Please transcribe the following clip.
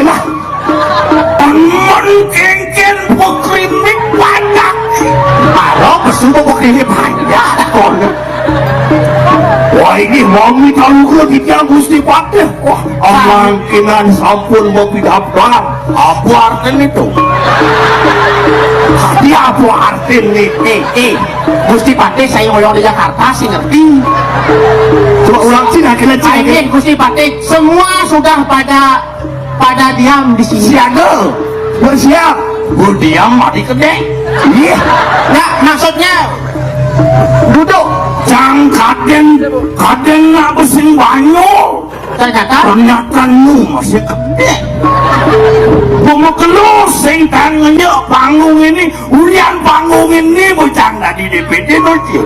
lah temen kengken pekrimik banyak kalau kesumpah pekrimik banyak wah ini mami tahu lagi yang Gusti Patih wah amangkinan sampun mau pindah bang apa artinya itu dia apa artinya Gusti Patih saya ngoyong di Jakarta sih ngerti. coba ulang sih akhirnya Ini Gusti Patih semua sudah pada diam di sini. siaga bersiap berdiam mati gede iya Nah, maksudnya duduk. Jang kaden nggak bersing banyu Ternyata nu masih gede mau kelus sing tangannya panggung ini ulian panggung ini bocah nggak di DPD nanti